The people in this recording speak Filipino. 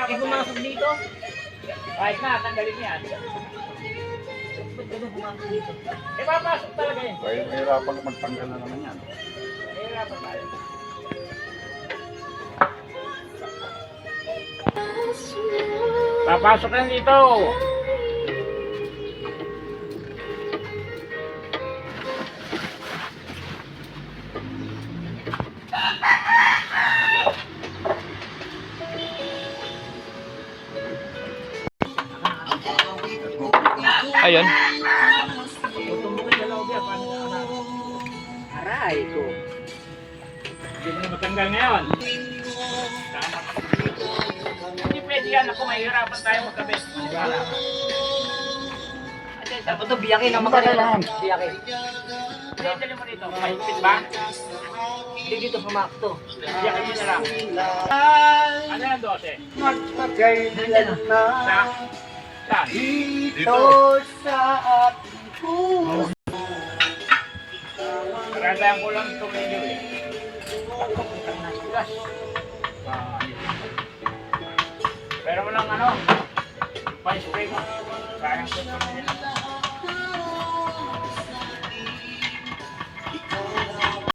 Bakit pumasok dito? Kahit na, tanggalin mo yan. Ba't gano'n pumasok dito? Eh, papasok talaga yun. Kaya mahirapan magtanggal na naman yan. Mahirapan tayo. Papasok yan dito. Ayun. Tutumbukin sa loob yan. Paano na anak? Aray ko. Hindi mo na matanggal ngayon. Tama. Hindi pwede yan ako. Mahirapan tayo magkabit. Manigala. Dapat ito, biyakin ang Baka magkakailan. lang. Biyakin. Hindi, dali mo dito. Mahigpit ba? Hindi dito sumakto. Biyakin mo na lang. Ano yan, 12? Nandiyan na. Sa? Saan? Dito sa ating puso. Karadayan ko lang itong medyo eh. Pero mo lang ano, pa-spray mo. Sayang ko ito nila.